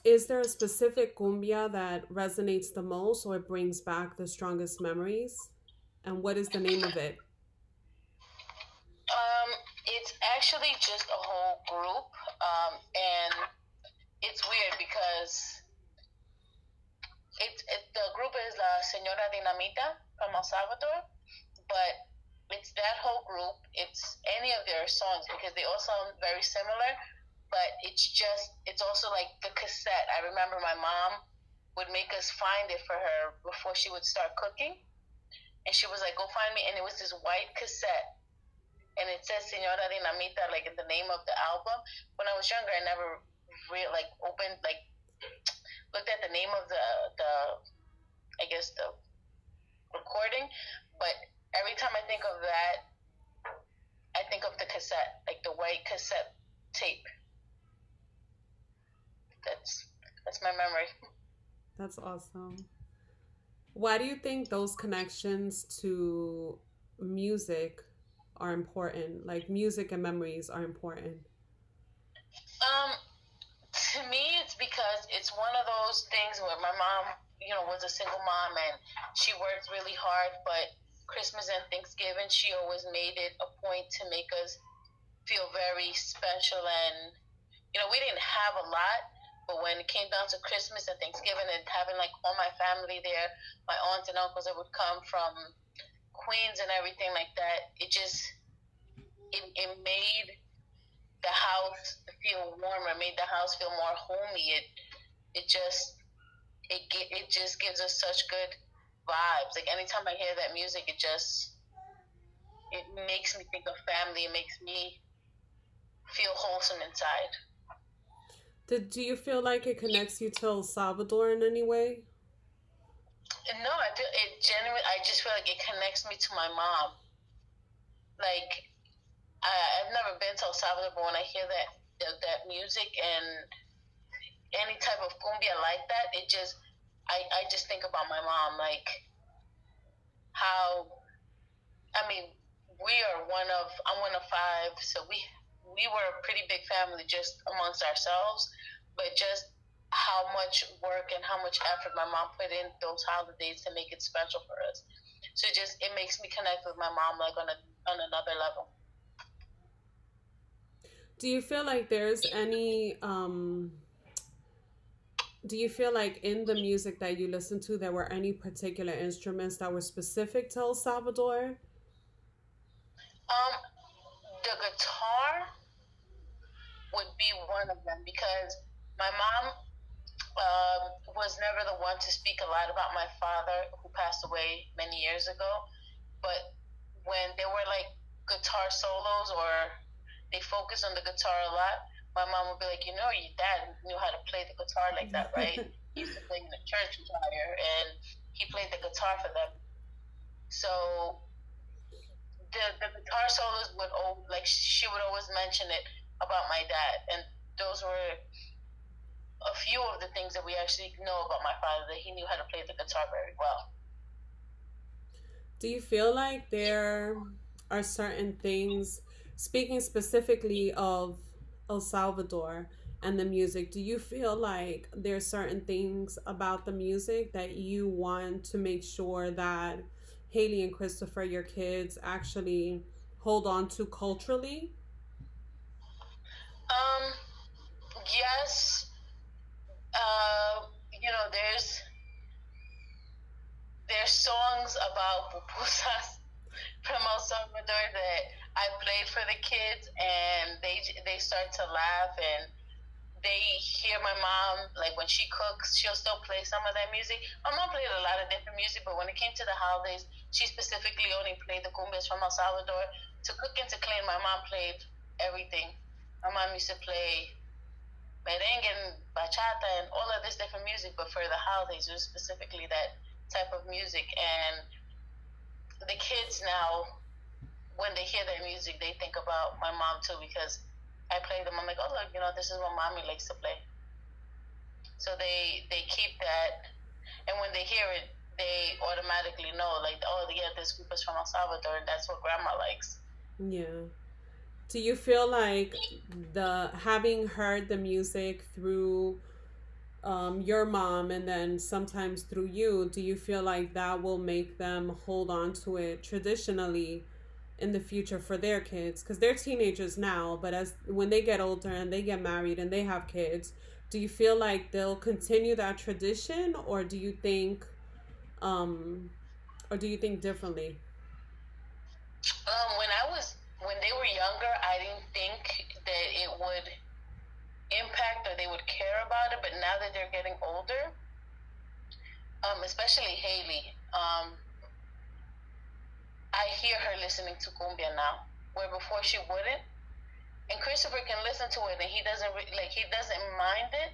Is there a specific cumbia that resonates the most or brings back the strongest memories? And what is the name of it? Um, it's actually just a whole group, and it's weird because the group is La Señora Dinamita from El Salvador, but it's that whole group. It's any of their songs because they all sound very similar, but it's also like the cassette. I remember my mom would make us find it for her before she would start cooking, and she was like, "Go find me," and it was this white cassette, and it says Señora Dinamita like in the name of the album. When I was younger, I never like opened like looked at the name of the I guess the recording, but every time I think of that, I think of the cassette, like the white cassette tape. That's that's my memory. That's awesome. Why do you think those connections to music are important? Like music and memories are important. Um, to me, it's because it's one of those things where my mom, was a single mom and she worked really hard, but Christmas and Thanksgiving, she always made it a point to make us feel very special. And, we didn't have a lot, but when it came down to Christmas and Thanksgiving and having like all my family there, my aunts and uncles that would come from Queens and everything like that, it made the house feel warmer, made the house feel more homey. It just it just gives us such good vibes. Like anytime I hear that music, it makes me think of family. It makes me feel wholesome inside. Do you feel like it connects you to El Salvador in any way? And no, I feel it genuinely. I just feel like it connects me to my mom. Like I've never been to El Salvador, but when I hear that music and any type of cumbia like that, I just think about my mom. Like how I mean, I'm one of five, so we were a pretty big family just amongst ourselves, but just how much work and how much effort my mom put in those holidays to make it special for us. So it makes me connect with my mom like on another level. Do you feel like there's any do you feel like in the music that you listen to there were any particular instruments that were specific to El Salvador? Um, the guitar would be one of them because my mom was never the one to speak a lot about my father, who passed away many years ago. But when there were like guitar solos or they focused on the guitar a lot, my mom would be like, your dad knew how to play the guitar like that, right? He used to play in the church choir and he played the guitar for them. So the guitar solos like she would always mention it about my dad, and those were a few of the things that we actually know about my father, that he knew how to play the guitar very well. Do you feel like there are certain things, speaking specifically of El Salvador and the music, do you feel like there's certain things about the music that you want to make sure that Haley and Christopher, your kids, actually hold on to culturally? Um, yes, there's songs about pupusas from El Salvador that I played for the kids, and they start to laugh, and they hear my mom, like when she cooks, she'll still play some of that music. My mom played a lot of different music, but when it came to the holidays, she specifically only played the cumbias from El Salvador. To cook and to clean, my mom played everything. My mom used to play merengue and bachata and all of this different music, but for the holidays, it was specifically that type of music. And the kids now, when they hear that music, they think about my mom too, because I play them. I'm like, oh look, this is what mommy likes to play. So they keep that, and when they hear it, they automatically know, like, oh yeah, this group is from El Salvador, and that's what grandma likes. Yeah. Do you feel like the having heard the music through your mom and then sometimes through you, do you feel like that will make them hold on to it traditionally in the future for their kids? Because they're teenagers now, but as when they get older and they get married and they have kids, do you feel like they'll continue that tradition, um, or do you think differently? When they were younger, I didn't think that it would impact or they would care about it. But now that they're getting older, especially Haley, I hear her listening to cumbia now, where before she wouldn't. And Christopher can listen to it, and he doesn't mind it.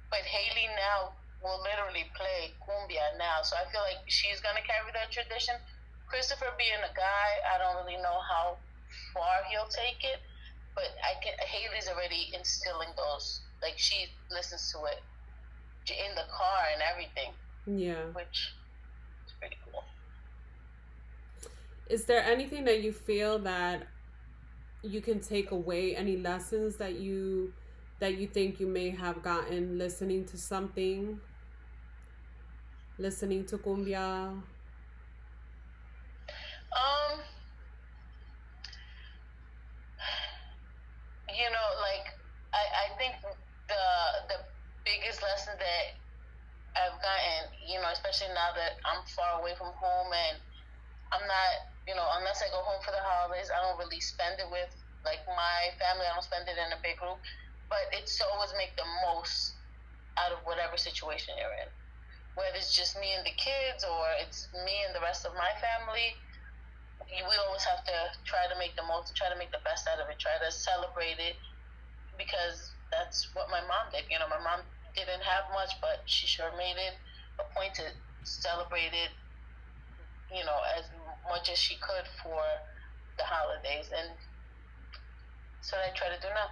But Haley now will literally play cumbia now, so I feel like she's gonna carry that tradition. Christopher being a guy, I don't really know how far he'll take it, but Haley's already instilling those. Like she listens to it in the car and everything, Yeah. which is pretty cool. Is there anything that you feel that you can take away, any lessons that you think you may have gotten listening to something, listening to cumbia? Um, like I think the biggest lesson that I've gotten, especially now that I'm far away from home and I'm not, unless I go home for the holidays, I don't really spend it with like my family. I don't spend it in a big group, but it's to always make the most out of whatever situation you're in. Whether it's just me and the kids or it's me and the rest of my family, we always have to try to make the most, try to make the best out of it, try to celebrate it because that's what my mom did. My mom didn't have much, but she sure made it a point to celebrate it, as much as she could for the holidays. And so I try to do now.